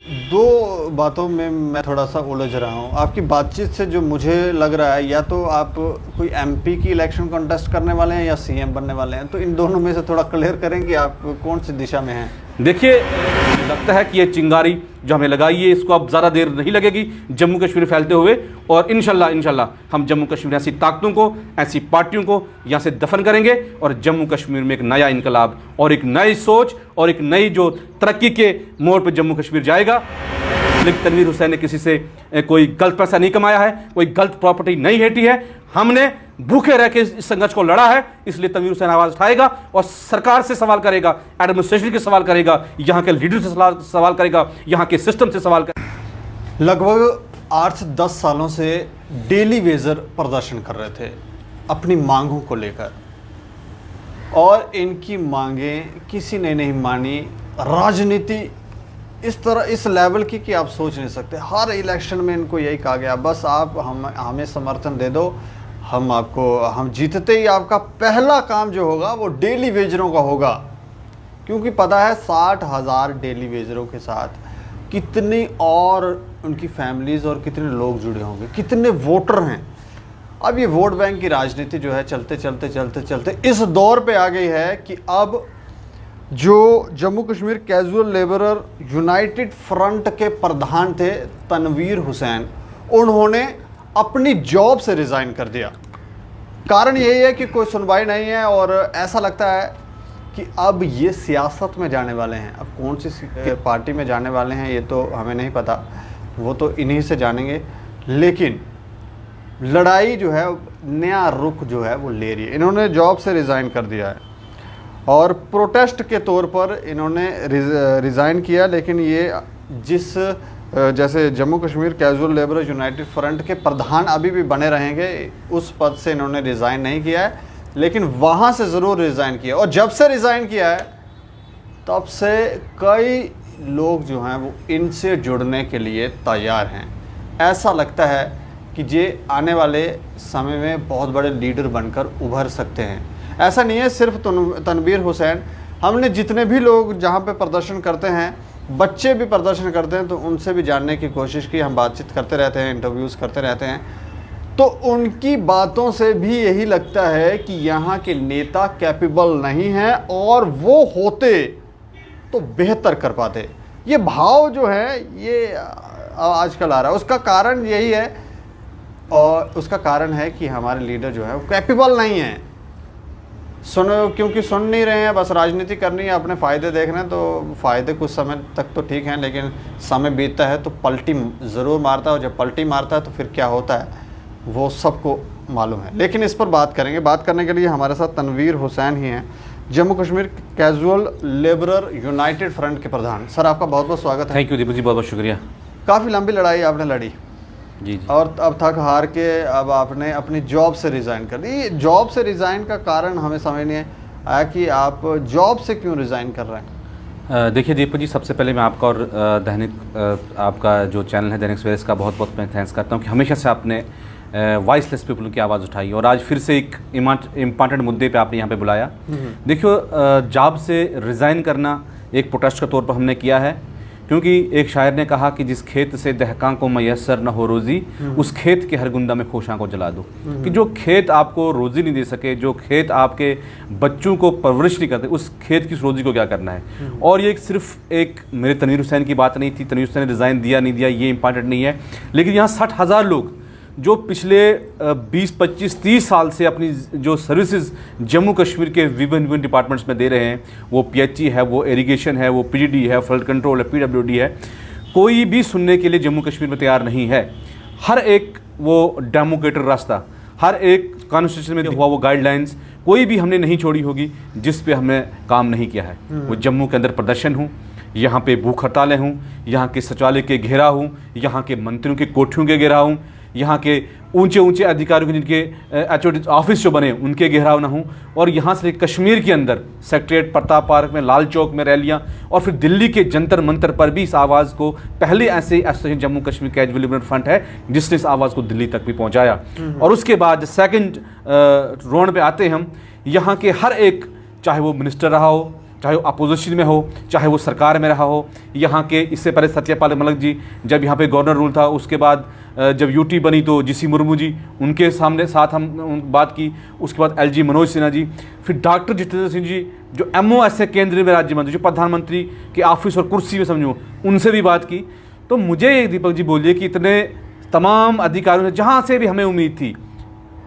दो बातों में मैं थोड़ा सा उलझ रहा हूँ। आपकी बातचीत से जो मुझे लग रहा है, या तो आप कोई एमपी की इलेक्शन कॉन्टेस्ट करने वाले हैं या सीएम बनने वाले हैं, तो इन दोनों में से थोड़ा क्लियर करें कि आप कौन सी दिशा में हैं। देखिए, लगता है कि ये चिंगारी जो हमें लगाई है इसको अब ज़्यादा देर नहीं लगेगी जम्मू कश्मीर फैलते हुए, और इंशाल्लाह हम जम्मू कश्मीर ऐसी ताकतों को, ऐसी पार्टियों को यहाँ से दफन करेंगे और जम्मू कश्मीर में एक नया इनकलाब और एक नई सोच और एक नई जो तरक्की के मोड़ पर जम्मू कश्मीर जाएगा। लेकिन तनवीर हुसैन ने किसी से कोई गलत पैसा नहीं कमाया है, कोई गलत प्रॉपर्टी नहीं हेटी है। हमने भूखे रह के इस संघर्ष को लड़ा है, इसलिए तनवीर हुसैन आवाज़ उठाएगा और सरकार से सवाल करेगा, एडमिनिस्ट्रेशन से सवाल करेगा, यहाँ के लीडर से सवाल करेगा, यहाँ के सिस्टम से सवाल करेगा। लगभग 8 से 10 सालों से डेली वेजर प्रदर्शन कर रहे थे अपनी मांगों को लेकर, और इनकी मांगें किसी ने नहीं मानी। राजनीति इस तरह इस लेवल की कि आप सोच नहीं सकते। हर इलेक्शन में इनको यही कहा गया, बस आप हमें समर्थन दे दो, हम जीतते ही आपका पहला काम जो होगा वो डेली वेजरों का होगा। क्योंकि पता है 60,000 डेली वेजरों के साथ कितनी और उनकी फैमिलीज़ और कितने लोग जुड़े होंगे, कितने वोटर हैं। अब ये वोट बैंक की राजनीति जो है चलते चलते इस दौर पे आ गई है कि अब जो Jammu Kashmir casual labourer United front के प्रधान थे तनवीर हुसैन, उन्होंने अपनी जॉब से रिज़ाइन कर दिया। कारण यही है कि कोई सुनवाई नहीं है और ऐसा लगता है कि अब ये सियासत में जाने वाले हैं। अब कौन सी पार्टी में जाने वाले हैं ये तो हमें नहीं पता, वो तो इन्हीं से जानेंगे। लेकिन लड़ाई जो है नया रुख जो है वो ले रही है। इन्होंने जॉब से रिज़ाइन कर दिया है और प्रोटेस्ट के तौर पर इन्होंने रिज़ाइन किया। लेकिन ये जैसे Jammu Kashmir casual labour United front के प्रधान अभी भी बने रहेंगे, उस पद से इन्होंने रिज़ाइन नहीं किया है, लेकिन वहाँ से ज़रूर रिज़ाइन किया। और जब से रिज़ाइन किया है तब से कई लोग जो हैं वो इनसे जुड़ने के लिए तैयार हैं। ऐसा लगता है कि ये आने वाले समय में बहुत बड़े लीडर बनकर उभर सकते हैं। ऐसा नहीं है सिर्फ तनवीर हुसैन, हमने जितने भी लोग जहाँ पे प्रदर्शन करते हैं, बच्चे भी प्रदर्शन करते हैं, तो उनसे भी जानने की कोशिश की। हम बातचीत करते रहते हैं, इंटरव्यूज़ करते रहते हैं, तो उनकी बातों से भी यही लगता है कि यहाँ के नेता कैपेबल नहीं हैं, और वो होते तो बेहतर कर पाते। ये भाव जो है ये आजकल आ रहा है। उसका कारण यही है, और उसका कारण है कि हमारे लीडर जो है वो कैपेबल नहीं हैं। क्योंकि सुन नहीं रहे हैं, बस राजनीति करनी है, अपने फ़ायदे देख रहे हैं। तो फ़ायदे कुछ समय तक तो ठीक हैं, लेकिन समय बीतता है तो पलटी ज़रूर मारता है, और जब पलटी मारता है तो फिर क्या होता है वो सबको मालूम है। लेकिन इस पर बात करेंगे। बात करने के लिए हमारे साथ तनवीर हुसैन ही हैं, Jammu Kashmir casual labourer United front के प्रधान। सर, आपका बहुत बहुत स्वागत है। थैंक यू दीपक जी, बहुत बहुत शुक्रिया। काफ़ी लंबी लड़ाई आपने लड़ी जी, और अब थक हार के अब आपने अपनी जॉब से रिज़ाइन कर दी। जॉब से रिज़ाइन का कारण हमें समझ नहीं आया कि आप जॉब से क्यों रिज़ाइन कर रहे हैं। देखिए दीपक जी, सबसे पहले मैं आपका और आपका जो चैनल है दैनिक सवेरा, इसका बहुत बहुत मैं थैंक्स करता हूँ कि हमेशा से आपने वॉइसलेस पीपल की आवाज़ उठाई, और आज फिर से एक इम्पॉर्टेंट मुद्दे पे आपने यहाँ पे बुलाया। देखियो, जॉब से रिज़ाइन करना एक प्रोटेस्ट के तौर पर हमने किया है, क्योंकि एक शायर ने कहा कि जिस खेत से दहकां को मैसर न हो रोज़ी, उस खेत के हर गुंदा में खोशां को जला दो। कि जो खेत आपको रोज़ी नहीं दे सके, जो खेत आपके बच्चों को परवरिश नहीं करते, उस खेत की रोज़ी को क्या करना है। और ये सिर्फ एक मेरे तनवीर हुसैन की बात नहीं थी, तनवीर हुसैन ने रिज़ाइन दिया नहीं दिया ये इंपॉर्टेंट नहीं है, लेकिन यहाँ 60,000 लोग जो पिछले 20, 25, 30 साल से अपनी जो सर्विसेज जम्मू कश्मीर के विभिन्न डिपार्टमेंट्स में दे रहे हैं, वो PHE है, वो इरिगेशन है, वो PGD है, फ्लड कंट्रोल है, PWD है, कोई भी सुनने के लिए जम्मू कश्मीर में तैयार नहीं है। हर एक वो डेमोक्रेटिक रास्ता, हर एक कॉन्स्टिट्यूशन में हुआ वो गाइडलाइंस, कोई भी हमने नहीं छोड़ी होगी जिस पे हमने काम नहीं किया है। वो जम्मू के अंदर प्रदर्शन हूँ, यहाँ पे भूख हड़तालें हूँ, यहाँ के सचिवालय के घेरा हूँ, यहाँ के मंत्रियों के कोठियों के घेरा हूँ, यहाँ के ऊंचे ऊंचे अधिकारियों के जिनके HOD ऑफिस जो बने उनके घेराव ना हूँ, और यहाँ से कश्मीर के अंदर सेक्रेटरीट, प्रताप पार्क में, लाल चौक में रैलियाँ, और फिर दिल्ली के जंतर मंतर पर भी इस आवाज़ को, पहले ऐसे association Jammu Kashmir casual labour front है जिसने इस आवाज़ को दिल्ली तक भी पहुँचाया। और उसके बाद सेकेंड राउंड पे आते हम, यहाँ के हर एक, चाहे वो मिनिस्टर रहा हो, चाहे वो अपोजिशन में हो, चाहे वो सरकार में रहा हो। यहाँ के इससे पहले सत्यपाल मलिक जी जब यहाँ पे गवर्नर रूल था, उसके बाद जब यूटी बनी तो जीसी मुर्मू जी, उनके साथ हम बात की। उसके बाद एलजी मनोज सिन्हा जी, फिर डॉक्टर जितेंद्र सिंह जी जो MOS से केंद्रीय में राज्य मंत्री, जो प्रधानमंत्री के ऑफिस और कुर्सी में समझो, उनसे भी बात की। तो मुझे दीपक जी बोलिए कि इतने तमाम अधिकारियों से जहाँ से भी हमें उम्मीद थी,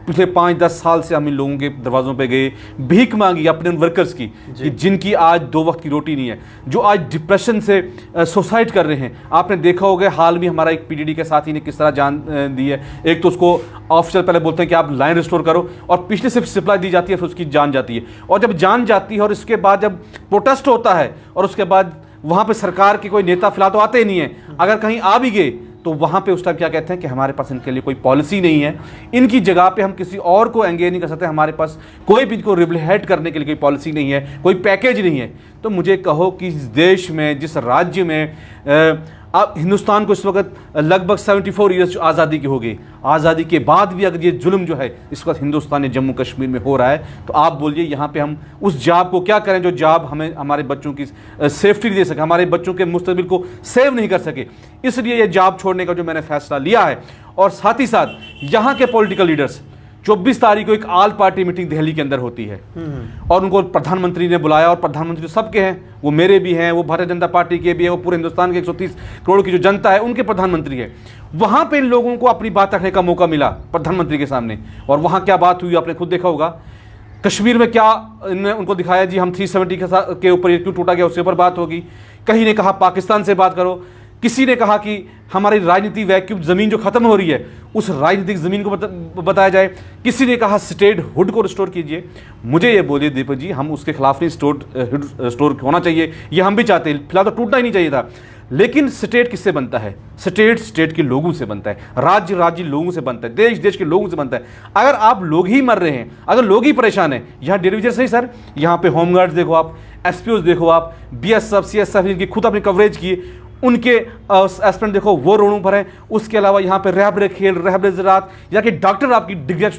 पिछले 5-10 साल से हम इन लोगों के दरवाज़ों पे गए, भीख मांगी अपने उन वर्कर्स की कि जिनकी आज 2 वक्त की रोटी नहीं है, जो आज डिप्रेशन से सुसाइड कर रहे हैं। आपने देखा होगा हाल में हमारा एक PDD के साथी ने किस तरह जान दी है। एक तो उसको ऑफिसर पहले बोलते हैं कि आप लाइन रिस्टोर करो, और पिछले सिर्फ सप्लाई दी जाती है, फिर उसकी जान जाती है। और जब जान जाती है और इसके बाद जब प्रोटेस्ट होता है और उसके बाद वहाँ पर सरकार के कोई नेता फिलहाल तो आते ही नहीं है, अगर कहीं आ भी गए तो वहाँ पे उस टाइम क्या कहते हैं कि हमारे पास इनके लिए कोई पॉलिसी नहीं है, इनकी जगह पे हम किसी और को एंगेज नहीं कर सकते, हमारे पास कोई भी इनको रिप्लेहेड करने के लिए कोई पॉलिसी नहीं है, कोई पैकेज नहीं है। तो मुझे कहो कि इस देश में, जिस राज्य में अब हिंदुस्तान को इस वक्त लगभग 74 ईयर्स जो आज़ादी की हो गई, आज़ादी के बाद भी अगर ये जुल्म जो है इस वक्त हिंदुस्तान या जम्मू कश्मीर में हो रहा है, तो आप बोलिए यहाँ पे हम उस जॉब को क्या करें जो जॉब हमें हमारे बच्चों की सेफ्टी नहीं दे सके, हमारे बच्चों के मुस्तकबिल को सेव नहीं कर सके। इसलिए ये जॉब छोड़ने का जो मैंने फैसला लिया है। और साथ ही साथ यहाँ के पॉलिटिकल लीडर्स, 24 तारीख को एक ऑल पार्टी मीटिंग दिल्ली के अंदर होती है और उनको प्रधानमंत्री ने बुलाया, और प्रधानमंत्री सबके हैं, वो मेरे भी हैं, वो भारतीय जनता पार्टी के भी है, वो पूरे हिंदुस्तान के 130 करोड़ की जो जनता है उनके प्रधानमंत्री है। वहाँ पे इन लोगों को अपनी बात रखने का मौका मिला प्रधानमंत्री के सामने। और वहाँ क्या बात हुई आपने खुद देखा होगा। कश्मीर में क्या इन्होंने उनको दिखाया, जी हम 370 के ऊपर ये क्यों टूटा गया, उसके ऊपर बात होगी। कहीं ने कहा पाकिस्तान से बात करो, किसी ने कहा कि हमारी राजनीति वैक्यूम ज़मीन जो ख़त्म हो रही है उस राजनीतिक ज़मीन को बताया जाए, किसी ने कहा स्टेट हुड को रिस्टोर कीजिए। मुझे ये बोलिए दीपक जी, हम उसके खिलाफ नहीं, स्टोर होना चाहिए, ये हम भी चाहते हैं, फिलहाल तो टूटना ही नहीं चाहिए था। लेकिन स्टेट किससे बनता है? स्टेट के लोगों से बनता है, राज्य लोगों से बनता है, देश के लोगों से बनता है। अगर आप लोग ही मर रहे हैं, अगर लोग ही परेशान हैं, यहाँ डिविजन नहीं सर, यहाँ पे होमगार्ड देखो आप, SPOs देखो आप, BSF CSF इनकी खुद अपनी कवरेज की, उनके एस्पेंट देखो वो रोडों पर है। उसके अलावा यहाँ पे रहबरे खेल, रहबरे ज़रात, यहाँ के डॉक्टर आपकी डिग्रियाँ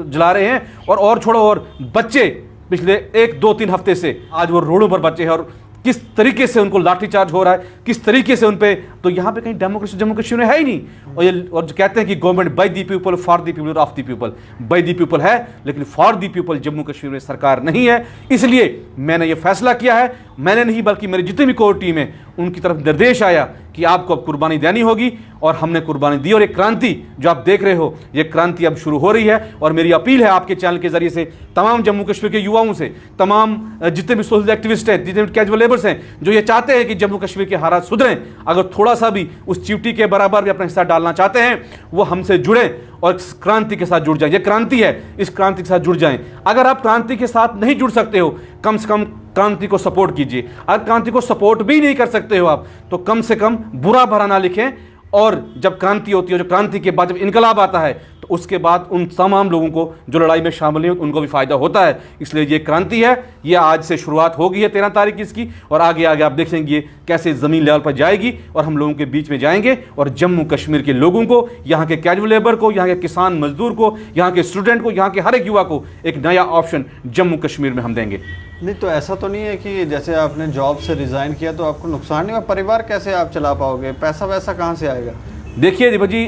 जला रहे हैं, और छोड़ो, और बच्चे पिछले 1-2-3 हफ्ते से आज वो रोडों पर बच्चे हैं, और किस तरीके से उनको लाठीचार्ज हो रहा है, किस तरीके से उन पे। तो यहाँ पे कहीं डेमोक्रेसी जम्मू कश्मीर में है ही नहीं। और जो कहते हैं कि government by the people, for the people, of the people, by the people है लेकिन for the people Jammu Kashmir में सरकार नहीं है। इसलिए मैंने ये फैसला किया है, मैंने नहीं बल्कि मेरी जितनी भी कोर टीम है उनकी तरफ निर्देश आया कि आपको अब कुर्बानी देनी होगी, और हमने कुर्बानी दी। और एक क्रांति जो आप देख रहे हो, ये क्रांति अब शुरू हो रही है। और मेरी अपील है आपके चैनल के जरिए से तमाम जम्मू कश्मीर के युवाओं से, तमाम जितने भी सोशल एक्टिविस्ट हैं, जितने भी कैजुअल लेबर्स हैं जो ये चाहते हैं कि जम्मू कश्मीर के हालात सुधरें, अगर थोड़ा सा भी उस च्यूटी के बराबर भी अपना हिस्सा डालना चाहते हैं, वो हमसे जुड़ें और इस क्रांति के साथ जुड़ जाएं। ये क्रांति है, इस क्रांति के साथ जुड़ जाएं। अगर आप क्रांति के साथ नहीं जुड़ सकते हो, कम से कम क्रांति को सपोर्ट कीजिए। अगर क्रांति को सपोर्ट भी नहीं कर सकते हो आप, तो कम से कम बुरा भरा ना लिखें। और जब क्रांति होती है, जो क्रांति के बाद जब इनकलाब आता है, तो उसके बाद उन तमाम लोगों को जो लड़ाई में शामिल हैं उनको भी फायदा होता है। इसलिए ये क्रांति है, ये आज से शुरुआत हो गई है 13 तारीख इसकी, और आगे आप देखेंगे कैसे ज़मीन लेवल पर जाएगी और हम लोगों के बीच में जाएंगे, और जम्मू कश्मीर के लोगों को, यहाँ के कैजुअल लेबर को, यहाँ के किसान मजदूर को, यहाँ के स्टूडेंट को, यहाँ के हर एक युवा को एक नया ऑप्शन जम्मू कश्मीर में हम देंगे। नहीं तो ऐसा तो नहीं है कि जैसे आपने जॉब से रिज़ाइन किया तो आपको नुकसान नहीं हुआ? परिवार कैसे आप चला पाओगे? पैसा वैसा कहाँ से आएगा? देखिए दीपक जी,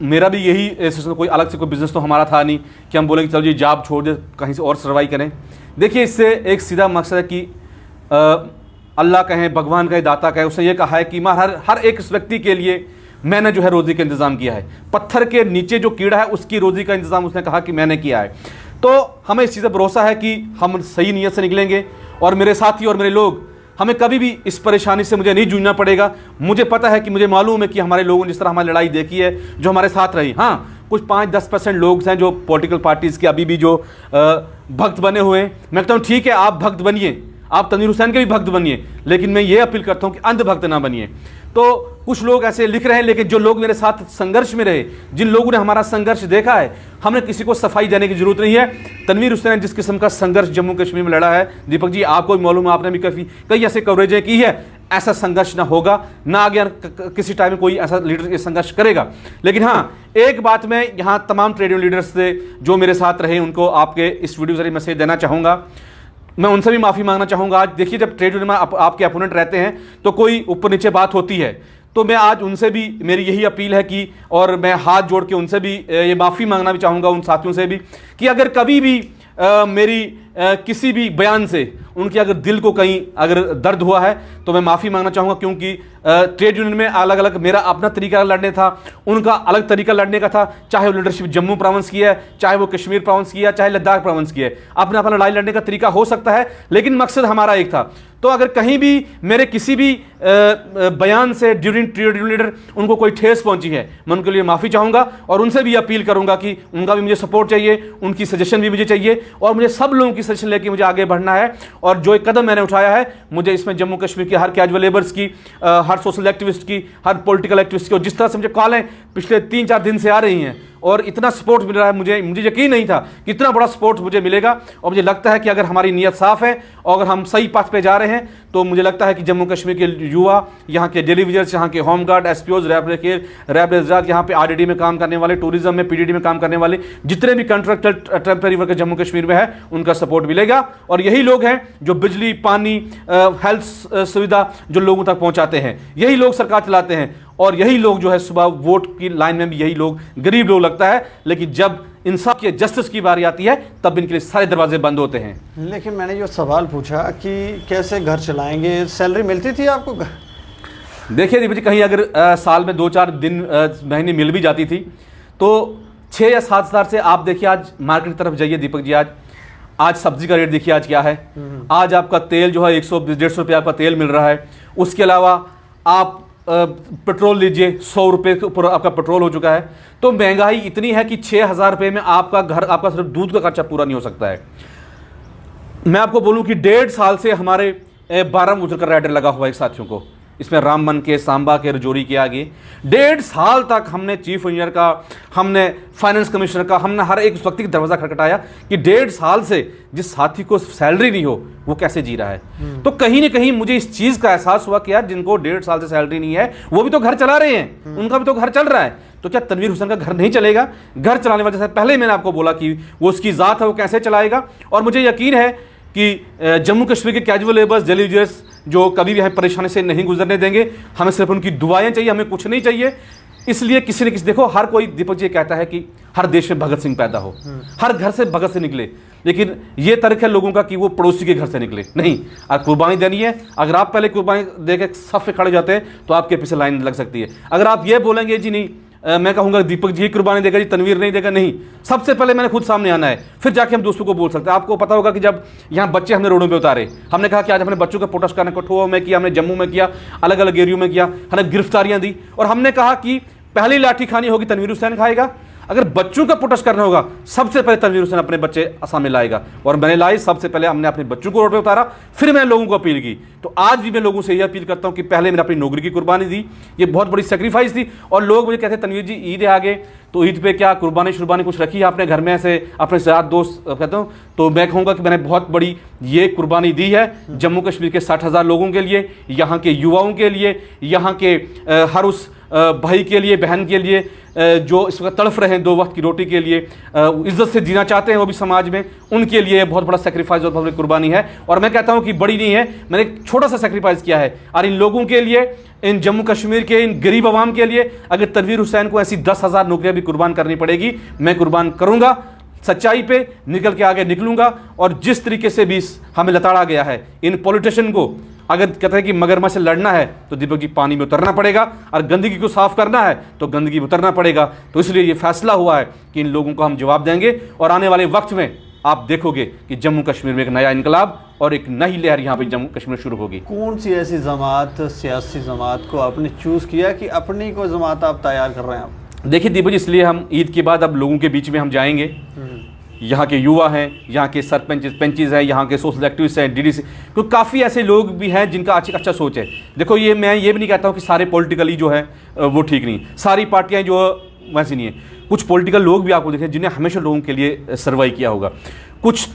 मेरा भी यही कोई अलग से कोई बिज़नेस तो हमारा था नहीं कि हम बोले कि चलो जी जॉब छोड़ दे, कहीं से और सर्वाइव करें। देखिए, इससे एक सीधा मकसद है कि अल्लाह कहें, भगवान कहे, दाता कहे, उसने ये कहा है कि मैं हर एक व्यक्ति के लिए मैंने जो है रोज़ी का इंतज़ाम किया है। पत्थर के नीचे जो कीड़ा है उसकी रोज़ी का इंतज़ाम उसने कहा कि मैंने किया है। तो हमें इस चीज़ पर भरोसा है कि हम सही नीयत से निकलेंगे, और मेरे साथी और मेरे लोग, हमें कभी भी इस परेशानी से मुझे नहीं जूझना पड़ेगा। मुझे पता है कि मुझे मालूम है कि हमारे लोगों ने जिस तरह हमारी लड़ाई देखी है, जो हमारे साथ रही। हाँ, कुछ 5-10% लोग हैं जो पॉलिटिकल पार्टीज़ के अभी भी जो भक्त बने हुए हैं। मैं कहता हूँ ठीक है, आप भक्त बनिए, आप तनवीर हुसैन के भी भक्त बनिए, लेकिन मैं ये अपील करता हूँ कि अंध भक्त ना बनिए। तो कुछ लोग ऐसे लिख रहे हैं, लेकिन जो लोग मेरे साथ संघर्ष में रहे, जिन लोगों ने हमारा संघर्ष देखा है, हमने किसी को सफाई देने की जरूरत नहीं है। तनवीर हुसैन ने जिस किस्म का संघर्ष जम्मू कश्मीर में लड़ा है, दीपक जी आपको भी मालूम है, आपने भी कई ऐसे कवरेजें की है, ऐसा संघर्ष ना होगा, ना आगे किसी टाइम में कोई ऐसा लीडर ये संघर्ष करेगा। लेकिन हाँ, एक बात मैं यहाँ तमाम ट्रेड यूनियन लीडर्स से जो मेरे साथ रहे उनको आपके इस वीडियो जरिए मैसेज देना चाहूँगा। मैं उनसे भी माफ़ी मांगना चाहूँगा। आज देखिए, जब ट्रेड यूनियन में आपके अपोनेंट रहते हैं तो कोई ऊपर नीचे बात होती है, तो मैं आज उनसे भी मेरी यही अपील है कि, और मैं हाथ जोड़ के उनसे भी ये माफ़ी मांगना भी चाहूँगा उन साथियों से भी, कि अगर कभी भी मेरी किसी भी बयान से उनके अगर दिल को कहीं अगर दर्द हुआ है तो मैं माफ़ी मांगना चाहूँगा, क्योंकि ट्रेड यूनियन में अलग अलग मेरा अपना तरीका लड़ने था, उनका अलग तरीका लड़ने का था। चाहे वो लीडरशिप जम्मू प्रोविंस की है, चाहे वो कश्मीर प्रोविंस की है, चाहे लद्दाख प्रोविंस की है, अपना अपना लड़ाई लड़ने का तरीका हो सकता है, लेकिन मकसद हमारा एक था। तो अगर कहीं भी मेरे किसी भी बयान से ड्यूरिंग ट्रेड यूनियन लीडर उनको कोई ठेस पहुंची है, मैं उनके लिए माफ़ी चाहूँगा और उनसे भी अपील करूँगा कि उनका भी मुझे सपोर्ट चाहिए, उनकी सजेशन भी मुझे चाहिए, और मुझे सब लोगों की सजेशन लेके मुझे आगे बढ़ना है। और जो एक कदम मैंने उठाया है, मुझे इसमें जम्मू कश्मीर के हर कैजुअल लेबर्स की, हर सोशल एक्टिविस्ट की, हर पॉलिटिकल एक्टिविस्ट की, और जिस तरह से मुझे कॉलें पिछले 3-4 दिन से आ रही हैं और इतना सपोर्ट मिल रहा है, मुझे यकीन नहीं था कि इतना बड़ा सपोर्ट मुझे मिलेगा। और मुझे लगता है कि अगर हमारी नीयत साफ़ है और अगर हम सही पथ पे जा रहे हैं, तो मुझे लगता है कि जम्मू कश्मीर के युवा, यहाँ के डेली विजर्स, यहाँ के होमगार्ड, एसपीओज, रैब रेजरात, यहाँ पे आरडीडी में काम करने वाले, टूरिज्म में पीडीडी में काम करने वाले जितने भी contractor temporary worker Jammu Kashmir में है, उनका सपोर्ट मिलेगा। और यही लोग हैं जो बिजली, पानी, हेल्थ सुविधा जो लोगों तक पहुँचाते हैं, यही लोग सरकार चलाते हैं, और यही लोग जो है सुबह वोट की लाइन में भी यही लोग, गरीब लोग लगता है, लेकिन जब इंसाफ की, जस्टिस की बारी आती है, तब इनके लिए सारे दरवाजे बंद होते हैं। लेकिन मैंने जो सवाल पूछा कि कैसे घर चलाएंगे, सैलरी मिलती थी आपको? देखिए दीपक जी, कहीं अगर साल में 2-4 दिन महीने मिल भी जाती थी तो 6 या 7 हज़ार से, आप देखिए आज मार्केट की तरफ जाइए दीपक जी, आज सब्जी का रेट देखिए आज क्या है। आज आपका तेल जो है 100-150 रुपये आपका तेल मिल रहा है। उसके अलावा आप पेट्रोल लीजिए, 100 रुपये के ऊपर आपका पेट्रोल हो चुका है। तो महंगाई इतनी है कि 6,000 रुपये में आपका घर, आपका सिर्फ दूध का खर्चा पूरा नहीं हो सकता है। मैं आपको बोलूं कि 1.5 साल से हमारे 12 गुजर का राइडर लगा हुआ है साथियों को, इसमें रामबन के, सांबा के, रजौरी के आगे 1.5 साल तक हमने चीफ इंजीनियर का, हमने फाइनेंस कमिश्नर का, हमने हर एक व्यक्ति का दरवाज़ा खटखटाया कि 1.5 साल से जिस साथी को सैलरी नहीं हो वो कैसे जी रहा है। तो कहीं ना कहीं मुझे इस चीज़ का एहसास हुआ कि यार जिनको 1.5 साल से सैलरी नहीं है वो भी तो घर चला रहे हैं, उनका भी तो घर चल रहा है, तो क्या तनवीर हुसैन का घर नहीं चलेगा? घर चलाने वाले से पहले मैंने आपको बोला कि वो उसकी ज़ात है, वो कैसे चलाएगा। और मुझे यकीन है कि जम्मू कश्मीर के कैजुअल लेबर्स, डेली वेजर्स जो कभी भी हमें परेशानी से नहीं गुजरने देंगे। हमें सिर्फ उनकी दुआएं चाहिए, हमें कुछ नहीं चाहिए। इसलिए किसी न किसी, देखो हर कोई, दीपक जी कहता है कि हर देश में भगत सिंह पैदा हो, हर घर से भगत सिंह निकले, लेकिन ये तर्क है लोगों का कि वो पड़ोसी के घर से निकले। नहीं, अगर कुर्बानी देनी है, अगर आप पहले कुर्बानी देकर सफ़ पे खड़े जाते हैं तो आपके पीछे लाइन लग सकती है। अगर आप ये बोलेंगे जी नहीं, मैं कहूँगा दीपक जी कुर्बानी देगा जी, तनवीर नहीं देगा, नहीं, सबसे पहले मैंने खुद सामने आना है, फिर जाके हम दोस्तों को बोल सकते हैं। आपको पता होगा कि जब यहाँ बच्चे हमने रोडों पे उतारे, हमने कहा कि आज हमने बच्चों का प्रोटेस्ट करने को कठुआ में किया, हमने जम्मू में किया, अलग अलग एरियो में किया, हमने गिरफ्तारियाँ दी, और हमने कहा कि पहली लाठी खानी होगी तनवीर हुसैन खाएगा। अगर बच्चों का प्रोटेस्ट करना होगा, सबसे पहले तनवीर हुसैन अपने बच्चे सामने लाएगा, और मैंने लाई। सबसे पहले हमने अपने बच्चों को रोड पे उतारा, फिर मैं लोगों को अपील की। तो आज भी मैं लोगों से यह अपील करता हूं कि पहले मैंने अपनी नौकरी की कुर्बानी दी, ये बहुत बड़ी सेक्रीफाइस थी। और लोग मुझे कहते हैं तनवीर जी ईद है आगे, तो ईद पे क्या कुर्बानी शुर्बानी कुछ रखी है आपने घर में ऐसे अपने साथ दोस्त कहता हूँ, तो मैं कहूँगा कि मैंने बहुत बड़ी ये कुर्बानी दी है जम्मू कश्मीर के 60,000 लोगों के लिए, यहाँ के युवाओं के लिए, यहाँ के हर उस भाई के लिए, बहन के लिए जो इस वक्त तड़फ रहे हैं 2 वक्त की रोटी के लिए, इज्जत से जीना चाहते हैं वो भी समाज में, उनके लिए बहुत बड़ा सेक्रीफाइस और बहुत बड़ी कुर्बानी है। और मैं कहता हूं कि बड़ी नहीं है, मैंने एक छोटा सा सेक्रीफाइस किया है, और इन लोगों के लिए, इन जम्मू कश्मीर के इन गरीब आवाम के लिए, अगर तनवीर हुसैन को ऐसी 10,000 नौकरियां भी कुर्बान करनी पड़ेगी, मैं कुर्बान करूंगा, सच्चाई पे निकल के आगे निकलूंगा। और जिस तरीके से भी हमें लताड़ा गया है इन पॉलिटिशियन को, अगर कहते हैं कि मगरमच्छ से लड़ना है तो दीपक जी पानी में उतरना पड़ेगा, और गंदगी को साफ करना है तो गंदगी में उतरना पड़ेगा। तो इसलिए ये फैसला हुआ है कि इन लोगों को हम जवाब देंगे, और आने वाले वक्त में आप देखोगे कि जम्मू कश्मीर में एक नया इनकलाब और एक नई लहर यहाँ पे जम्मू कश्मीर शुरू होगी। कौन सी ऐसी जमात, सियासी जमात को आपने चूज़ किया कि अपनी को जमात आप तैयार कर रहे हैं? आप देखिए दीपक जी, इसलिए हम ईद के बाद अब लोगों के बीच में हम जाएंगे। यहाँ के युवा हैं, यहाँ के सरपंच पंचेज हैं, यहाँ के सोशल एक्टिविस्ट हैं, डीडीसी, क्योंकि काफ़ी ऐसे लोग भी हैं जिनका अच्छा सोच है। देखो ये मैं ये भी नहीं कहता हूँ कि सारे पॉलिटिकली जो है वो ठीक नहीं, सारी पार्टियाँ जो वैसी नहीं है। कुछ पॉलिटिकल लोग भी आपको देखें जिन्हें हमेशा लोगों के लिए सर्वाइव किया होगा। कुछ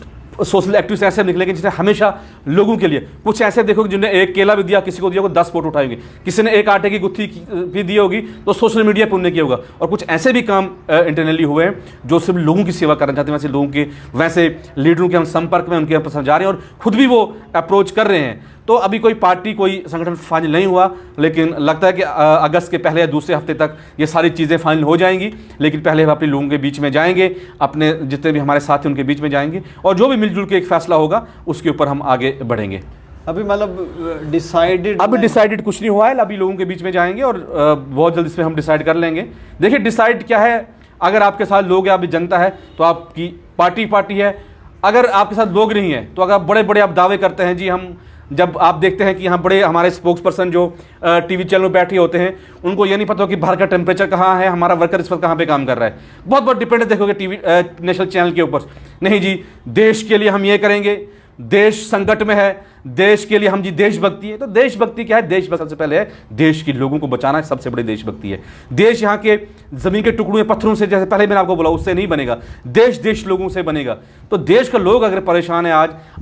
सोशल एक्टिविस्ट ऐसे निकलेंगे जिसने हमेशा लोगों के लिए, कुछ ऐसे देखोगे जिन्होंने एक केला भी दिया, किसी को दिया, 10 फोटो उठाएंगे, किसी ने एक आटे की गुत्थी भी दी होगी तो सोशल मीडिया पर उन्होंने किया होगा। और कुछ ऐसे भी काम इंटरनली हुए हैं जो सिर्फ लोगों की सेवा करना चाहते हैं, वैसे लोगों के वैसे लीडरों के हम संपर्क में, उनके पास जा रहे हैं और खुद भी वो अप्रोच कर रहे हैं। तो अभी कोई पार्टी, कोई संगठन फाइनल नहीं हुआ, लेकिन लगता है कि अगस्त के पहले या दूसरे हफ्ते तक ये सारी चीज़ें फाइनल हो जाएंगी। लेकिन पहले हम अपने लोगों के बीच में जाएंगे, अपने जितने भी हमारे साथी उनके बीच में जाएंगे और जो भी मिलजुल के एक फैसला होगा उसके ऊपर हम आगे बढ़ेंगे। अभी मतलब डिसाइडेड, अभी डिसाइडेड कुछ नहीं हुआ है, अभी लोगों के बीच में जाएंगे और बहुत जल्द इसमें हम डिसाइड कर लेंगे। देखिए डिसाइड क्या है, अगर आपके साथ लोग हैं, आप जनता है तो आपकी पार्टी है। अगर आपके साथ लोग नहीं है तो अगर बड़े बड़े आप दावे करते हैं, जी हम, जब आप देखते हैं कि यहाँ बड़े हमारे स्पोक्स पर्सन जो टीवी चैनल में बैठे होते हैं, उनको ये नहीं पता हो कि बाहर का टेम्परेचर कहाँ है, हमारा वर्कर इस वक्त कहाँ पे काम कर रहा है। बहुत बहुत डिपेंडेंट देखोगे टीवी नेशनल चैनल के ऊपर, नहीं जी देश के लिए हम ये करेंगे, देश संकट में है, देश के लिए हम जी देशभक्ति है। तो देशभक्ति क्या है? देशभक्ति सबसे पहले है देश के लोगों को बचाना है, सबसे बड़ी देशभक्ति है। देश यहाँ के जमीन के टुकड़ों पत्थरों से, जैसे पहले मैंने आपको बोला, उससे नहीं बनेगा, देश लोगों से बनेगा। तो देश का लोग अगर परेशान है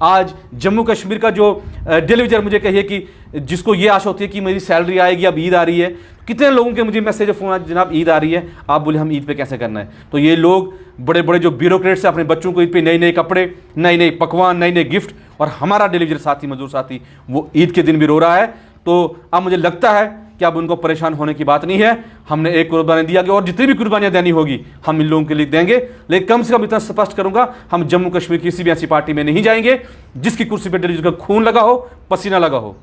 आज जम्मू कश्मीर का जो डेलीवेजर मुझे कहिए कि जिसको ये आशा होती है कि मेरी सैलरी आएगी, अब ईद आ रही है, कितने लोगों के मुझे मैसेज फोन आए, जनाब ईद आ रही है, आप बोले हम ईद पे कैसे करना है। तो ये लोग बड़े बड़े जो ब्यूरोक्रेट्स हैं, अपने बच्चों को ईद पे नए नए कपड़े, नए नए पकवान, नए नए गिफ्ट, और हमारा डिलीवरी साथी, मजदूर साथी, वो ईद के दिन भी रो रहा है। तो अब मुझे लगता है कि अब उनको परेशान होने की बात नहीं है। हमने एक कुर्बानी दिया कि और जितनी भी कुर्बानियां देनी होगी हम इन लोगों के लिए देंगे। लेकिन कम से कम इतना स्पष्ट करूंगा, हम जम्मू कश्मीर किसी भी ऐसी पार्टी में नहीं जाएंगे जिसकी कुर्सी पर डिलीवरी का खून लगा हो, पसीना लगा हो।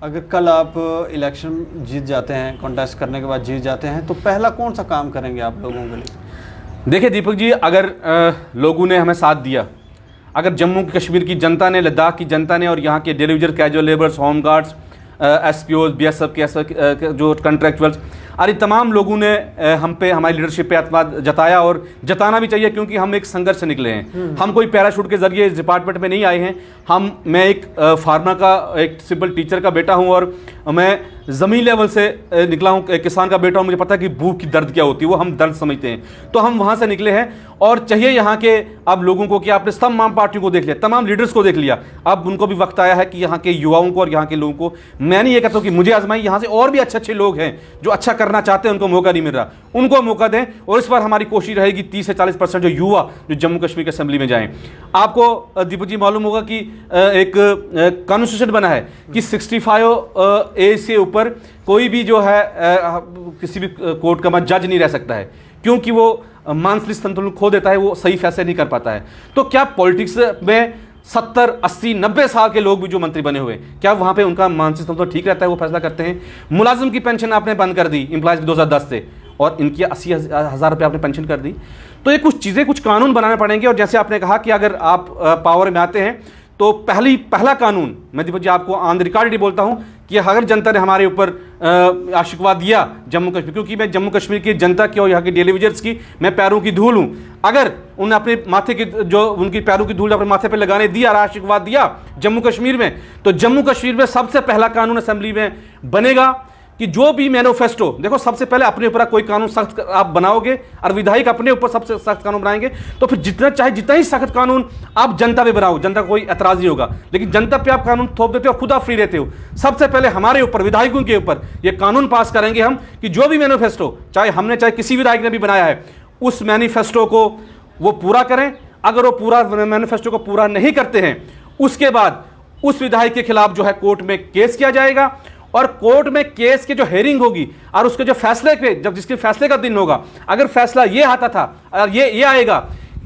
अगर कल आप इलेक्शन जीत जाते हैं, कॉन्टेस्ट करने के बाद जीत जाते हैं, तो पहला कौन सा काम करेंगे आप लोगों के लिए? देखिए दीपक जी, अगर लोगों ने हमें साथ दिया, अगर जम्मू कश्मीर की जनता ने, लद्दाख की जनता ने और यहाँ के daily wager, casual labours, home guards, SPOs, BSF के जो कॉन्ट्रैक्चुअल्स, अरे तमाम लोगों ने हम पे, हमारी लीडरशिप पे एतमाद जताया, और जताना भी चाहिए क्योंकि हम एक संघर्ष से निकले हैं। हम कोई पैराशूट के जरिए इस डिपार्टमेंट में नहीं आए हैं। मैं एक फार्मर का, एक सिंपल टीचर का बेटा हूं और मैं ज़मीन लेवल से निकला हूं, एक किसान का बेटा हूं। मुझे पता है कि भूख की दर्द क्या होती है, वो हम दर्द समझते हैं। तो हम वहां से निकले हैं और चाहिए यहाँ के अब लोगों को कि आपने तमाम पार्टियों को देख लिया, तमाम लीडर्स को देख लिया, अब उनको भी वक्त आया है कि यहाँ के युवाओं को और यहाँ के लोगों को, मैं नहीं ये कहता हूँ कि मुझे आजमाई, यहाँ से और भी अच्छे लोग हैं जो अच्छा करना चाहते हैं, उनको मौका नहीं मिल रहा, उनको मौका दें। और इस बार हमारी कोशिश रहेगी 30 से 40% जो युवा जो जम्मू कश्मीर की असेंबली में जाएं। आपको दीपक जी मालूम होगा कि एक कॉन्स्टिट्यूशन बना है कि 65A से ऊपर कोई भी जो है किसी भी कोर्ट का जज नहीं रह सकता है, क्योंकि वो मानसिक संतुलन खो देता है, वो सही फैसले नहीं कर पाता है। तो क्या पॉलिटिक्स में 70, 80, 90 साल के लोग भी जो मंत्री बने हुए, क्या वहाँ पे उनका मानसिक संतुलन ठीक रहता है? वो फैसला करते हैं। मुलाजिम की पेंशन आपने बंद कर दी एम्प्लॉयज़ 2010 से, और इनकी 80,000 रुपये आपने पेंशन कर दी। तो ये कुछ चीज़ें, कुछ कानून बनाने पड़ेंगे। और जैसे आपने कहा कि अगर आप पावर में आते हैं तो पहला कानून, मैं दीपक जी आपको ऑन द रिकॉर्ड बोलता हूँ कि अगर जनता ने हमारे ऊपर आशीर्वाद दिया जम्मू कश्मीर, क्योंकि मैं जम्मू कश्मीर की जनता की और यहाँ के डेलीवेजर्स की मैं पैरों की धूल हूँ, अगर उन्हें अपने माथे की, जो उनकी पैरों की धूल अपने माथे पे लगाने दी और आशीर्वाद दिया जम्मू कश्मीर में, तो जम्मू कश्मीर में सबसे पहला कानून असेंबली में बनेगा कि जो भी मैनिफेस्टो, देखो सबसे पहले अपने ऊपर कोई कानून सख्त आप बनाओगे और विधायक अपने ऊपर सबसे सख्त कानून बनाएंगे, तो फिर जितना ही सख्त कानून आप जनता पे बनाओ, जनता को कोई एतराज नहीं होगा। लेकिन जनता पे आप कानून थोप देते हो और खुद आप फ्री रहते हो। सबसे पहले हमारे ऊपर, विधायकों के ऊपर ये कानून पास करेंगे हम कि जो भी मैनिफेस्टो, चाहे किसी विधायक ने भी बनाया है, उस मैनिफेस्टो को वो पूरा करें। अगर वो पूरा मैनिफेस्टो को पूरा नहीं करते हैं, उसके बाद उस विधायक के खिलाफ जो है कोर्ट में केस किया जाएगा, और कोर्ट में केस की जो हेयरिंग होगी और उसके जो फैसले पे, जब जिसके फैसले का दिन होगा, अगर फैसला ये आता था और ये आएगा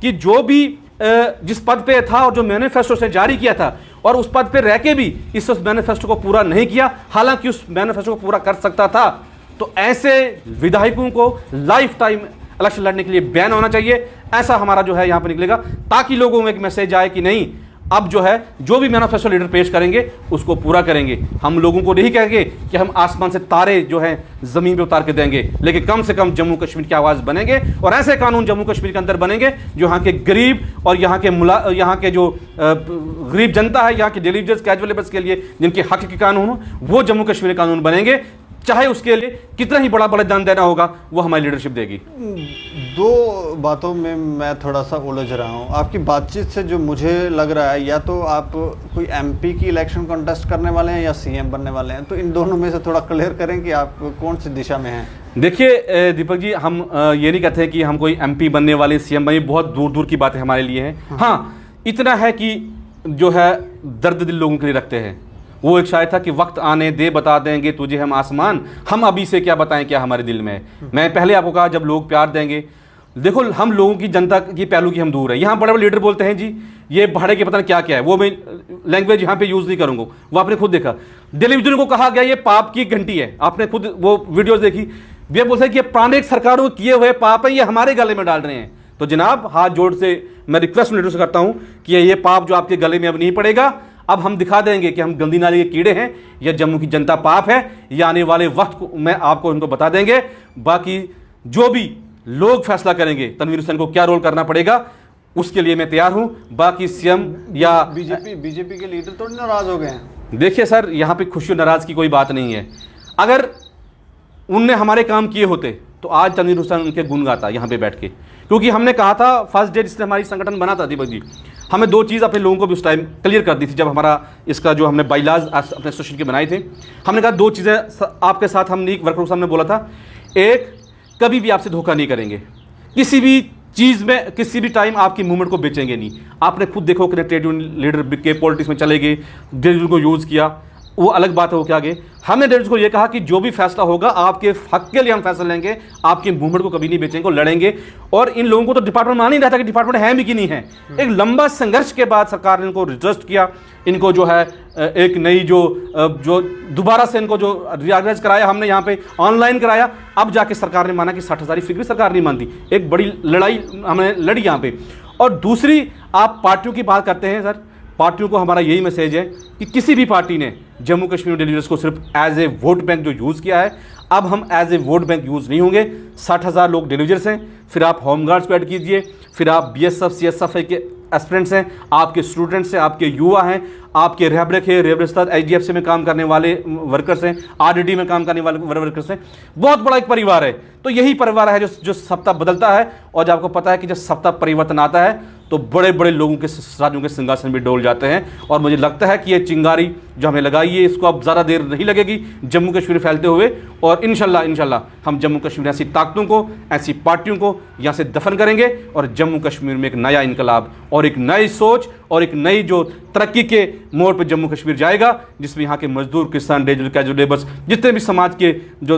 कि जो भी जिस पद पे था और जो मैनिफेस्टो से जारी किया था और उस पद पे रह के भी इस मैनिफेस्टो को पूरा नहीं किया, हालांकि उस मैनिफेस्टो को पूरा कर सकता था, तो ऐसे विधायकों को लाइफ टाइम इलेक्शन लड़ने के लिए बैन होना चाहिए। ऐसा हमारा जो है यहाँ पर निकलेगा, ताकि लोगों में एक मैसेज आए कि नहीं, अब जो है जो भी मैनिफेस्टो लीडर पेश करेंगे उसको पूरा करेंगे। हम लोगों को नहीं कहेंगे कि हम आसमान से तारे जो हैं जमीन पे उतार के देंगे, लेकिन कम से कम जम्मू कश्मीर की आवाज़ बनेंगे और ऐसे कानून जम्मू कश्मीर के अंदर बनेंगे जो यहाँ के गरीब और यहाँ के जो गरीब जनता है, यहाँ के डेलीवेजर्स, कैजुअल लेबर्स के लिए जिनके हक के कानून हो, वो जम्मू कश्मीर के कानून बनेंगे, चाहे उसके लिए कितना ही बड़ा बलिदान देना होगा, वो हमारी लीडरशिप देगी। दो बातों में मैं थोड़ा सा उलझ रहा हूँ आपकी बातचीत से। जो मुझे लग रहा है, या तो आप कोई एमपी की इलेक्शन कॉन्टेस्ट करने वाले हैं या सीएम बनने वाले हैं, तो इन दोनों में से थोड़ा क्लियर करें कि आप कौन सी दिशा में हैं। देखिए दीपक जी, हम ये नहीं कहते हैं कि हम कोई एमपी बनने वाले, सीएम बनने, बहुत दूर दूर की बातें हमारे लिए हैं। हाँ, इतना है कि जो है दर्द दिल लोगों के लिए रखते हैं। वो एक शायर था कि वक्त आने दे बता देंगे तुझे हम आसमान, हम अभी से क्या बताएं क्या हमारे दिल में है। मैं पहले आपको कहा जब लोग प्यार देंगे, देखो हम लोगों की, जनता की पहलू की हम दूर है। यहाँ बड़े बड़े लीडर बोलते हैं जी ये भाड़े के पता नहीं क्या क्या है, वो मैं लैंग्वेज यहाँ पे यूज़ नहीं करूँगा, वो आपने खुद देखा। टेलीविजन को कहा गया ये पाप की घंटी है, आपने खुद वो वीडियोज़ देखी। वे बोलते हैं कि ये पुराने सरकारों को किए हुए पाप है, ये हमारे गले में डाल रहे हैं। तो जनाब हाथ जोड़ से मैं रिक्वेस्ट लीडर से करता हूँ कि ये पाप जो आपके गले में अब नहीं पड़ेगा। अब हम दिखा देंगे कि हम गंदी नाली के कीड़े हैं, या जम्मू की जनता पाप है, या आने वाले वक्त में आपको उनको बता देंगे। बाकी जो भी लोग फैसला करेंगे तनवीर हुसैन को क्या रोल करना पड़ेगा, उसके लिए मैं तैयार हूं। बाकी सीएम या बीजेपी के लीडर तो नाराज हो गए हैं। देखिए सर, यहाँ पे खुशी और नाराज की कोई बात नहीं है। अगर उनने हमारे काम किए होते तो आज तनवीर हुसैन उनके गुण गाता यहाँ पे बैठ के, क्योंकि हमने कहा था फर्स्ट डे जिसने हमारी संगठन बना था दीपक जी, हमें दो चीज़ अपने लोगों को भी उस टाइम क्लियर कर दी थी। जब हमारा इसका जो हमने बाइलाज अपने एसोसिएशन के बनाए थे, हमने कहा दो चीज़ें आपके साथ हमने वर्करों सामने बोला था। एक, कभी भी आपसे धोखा नहीं करेंगे, किसी भी चीज़ में किसी भी टाइम आपकी मूवमेंट को बेचेंगे नहीं। आपने खुद देखो कि ट्रेड यूनियन लीडर के पॉलिटिक्स में चले गए, ट्रेड को यूज़ किया, वो अलग बात है, वो क्या गए। हमने डेट्स को ये कहा कि जो भी फैसला होगा आपके हक के लिए हम फैसला लेंगे, आपके मूवमेंट को कभी नहीं बेचेंगे, लड़ेंगे। और इन लोगों को तो डिपार्टमेंट मान ही रहा था कि डिपार्टमेंट है भी कि नहीं है। एक लंबा संघर्ष के बाद सरकार ने इनको रिजस्ट किया, इनको जो है एक नई जो दोबारा से इनको जो रिऑर्गेनाइज कराया, हमने यहाँ पे ऑनलाइन कराया। अब जाके सरकार ने माना कि 60,000 फिक्र सरकार नहीं मानती। एक बड़ी लड़ाई हमने लड़ी यहाँ पे। और दूसरी, आप पार्टियों की बात करते हैं सर, पार्टियों को हमारा यही मैसेज है कि किसी भी पार्टी ने जम्मू कश्मीर डेलीगेट्स को सिर्फ एज ए वोट बैंक जो यूज़ किया है, अब हम as a vote bank use नहीं होंगे। 60,000 लोग डेलीगेट्स हैं, फिर आप होमगार्ड्स को ऐड कीजिए, फिर आप बीएसएफ सीएसएफ के एस्पिरेंट्स हैं, आपके स्टूडेंट्स हैं, आपके युवा हैं, आपके रेहब्रेक है, रेहब्रेस्ताद एचडीएफसी में काम करने वाले वर्कर्स हैं, आरडीडी में काम करने वाले वर्कर्स हैं। बहुत बड़ा एक परिवार है। तो यही परिवार है जो सप्ताह बदलता है। और जब आपको पता है कि जब सप्ताह परिवर्तन आता है तो बड़े बड़े लोगों के राज्यों के सिंहासन भी डोल जाते हैं। और मुझे लगता है कि ये चिंगारी जो हमें लगाई है, इसको अब ज़्यादा देर नहीं लगेगी जम्मू कश्मीर फैलते हुए। और इंशाल्लाह हम जम्मू कश्मीर ऐसी ताकतों को, ऐसी पार्टियों को यहाँ से दफन करेंगे और जम्मू कश्मीर में एक नया इनकलाब और एक नई सोच और एक नई जो तरक्की के मोड़ पर जम्मू कश्मीर जाएगा, जिसमें यहाँ के मजदूर, किसान, कैजुअल लेबर्स, जितने भी समाज के जो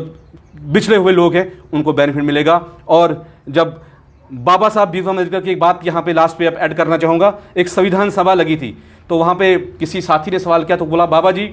बिछड़े हुए लोग हैं, उनको बेनिफिट मिलेगा। और जब बाबा साहब भीम अम्बेडकर की एक बात यहाँ पे लास्ट पे ऐड करना चाहूँगा, एक संविधान सभा लगी थी, तो वहाँ पे किसी साथी ने सवाल किया, तो बोला बाबा जी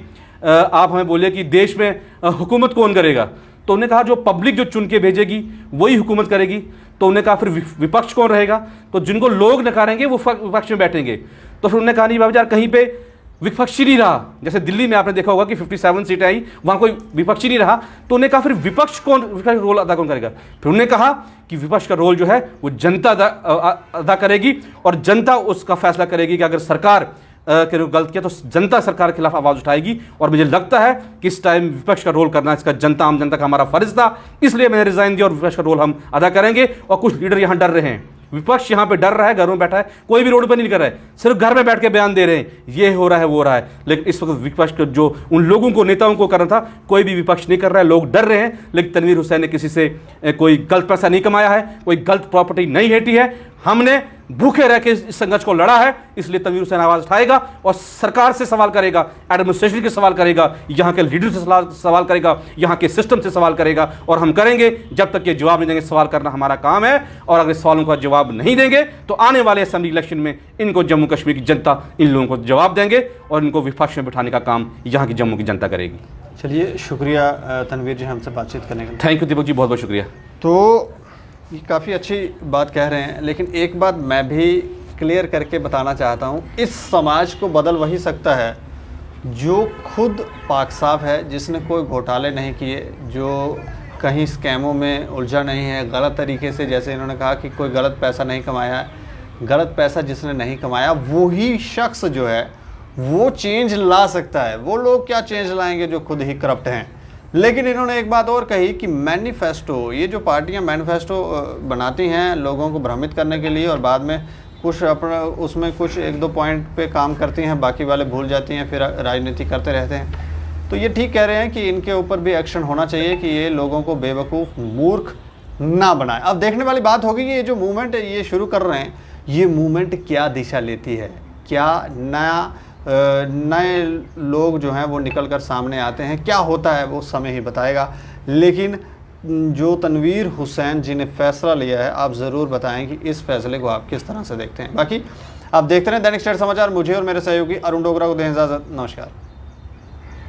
आप हमें बोलिए कि देश में हुकूमत कौन करेगा। तो उन्होंने कहा जो पब्लिक जो चुन के भेजेगी वही हुकूमत करेगी। तो उन्होंने कहा फिर विपक्ष कौन रहेगा, तो जिनको लोग नकारेंगे वो विपक्ष में बैठेंगे। तो फिर उन्होंने कहा नहीं बाबा यार, कहीं पे विपक्षी नहीं रहा। जैसे दिल्ली में आपने देखा होगा कि 57 सीटें आई, वहाँ कोई विपक्षी नहीं रहा। तो उन्होंने कहा फिर विपक्ष का रोल अदा कौन करेगा। फिर उन्होंने कहा कि विपक्ष का रोल जो है वो जनता अदा करेगी और जनता उसका फैसला करेगी कि अगर सरकार के गलत किया तो जनता सरकार के खिलाफ आवाज़ उठाएगी। और मुझे लगता है कि इस टाइम विपक्ष का रोल करना इसका जनता, आम जनता का हमारा फर्ज था, इसलिए मैंने रिजाइन दिया और विपक्ष का रोल हम अदा करेंगे। और कुछ लीडर यहाँ डर रहे हैं, विपक्ष यहाँ पे डर रहा है, घरों में बैठा है, कोई भी रोड पर नहीं कर रहा है, सिर्फ घर में बैठ के बयान दे रहे हैं ये हो रहा है वो हो रहा है। लेकिन इस वक्त विपक्ष को जो उन लोगों को, नेताओं को करना था, कोई भी विपक्ष नहीं कर रहा है, लोग डर रहे हैं। लेकिन तनवीर हुसैन ने किसी से कोई गलत पैसा नहीं कमाया है, कोई गलत प्रॉपर्टी नहीं हेटी है। हमने भूखे रह के इस संघर्ष को लड़ा है, इसलिए तनवीर हुसैन आवाज़ उठाएगा और सरकार से सवाल करेगा, एडमिनिस्ट्रेशन के सवाल करेगा, यहाँ के लीडर से सवाल करेगा, यहाँ के सिस्टम से सवाल करेगा। और हम करेंगे जब तक ये जवाब नहीं देंगे। सवाल करना हमारा काम है और अगर सवालों का जवाब नहीं देंगे तो आने वाले असेंबली इलेक्शन में इनको जम्मू कश्मीर की जनता इन लोगों को जवाब देंगे और इनको विपक्ष में बिठाने का काम यहाँ की जम्मू की जनता करेगी। चलिए, शुक्रिया तनवीर जी हमसे बातचीत करने के लिए। थैंक यू दीपक जी, बहुत बहुत शुक्रिया। तो ये काफ़ी अच्छी बात कह रहे हैं, लेकिन एक बात मैं भी क्लियर करके बताना चाहता हूँ, इस समाज को बदल वही सकता है जो खुद पाक साफ है, जिसने कोई घोटाले नहीं किए, जो कहीं स्कैमों में उलझा नहीं है गलत तरीके से। जैसे इन्होंने कहा कि कोई गलत पैसा नहीं कमाया है, गलत पैसा जिसने नहीं कमाया वही शख्स जो है वो चेंज ला सकता है। वो लोग क्या चेंज लाएंगे जो खुद ही करप्ट हैं। लेकिन इन्होंने एक बात और कही कि मैनिफेस्टो, ये जो पार्टियां मैनिफेस्टो बनाती हैं लोगों को भ्रमित करने के लिए और बाद में कुछ अपना उसमें कुछ एक दो पॉइंट पे काम करती हैं, बाकी वाले भूल जाती हैं, फिर राजनीति करते रहते हैं। तो ये ठीक कह रहे हैं कि इनके ऊपर भी एक्शन होना चाहिए कि ये लोगों को बेवकूफ़ मूर्ख ना बनाए। अब देखने वाली बात होगी कि ये जो मूवमेंट ये शुरू कर रहे हैं, ये मूवमेंट क्या दिशा लेती है, क्या नए लोग जो हैं वो निकल कर सामने आते हैं, क्या होता है वो समय ही बताएगा। लेकिन जो तनवीर हुसैन जी ने फैसला लिया है, आप ज़रूर बताएं कि इस फैसले को आप किस तरह से देखते हैं। बाकी आप देखते रहें दैनिक स्टेट समाचार। मुझे और मेरे सहयोगी अरुण डोगरा को दें इजाज़त। नमस्कार।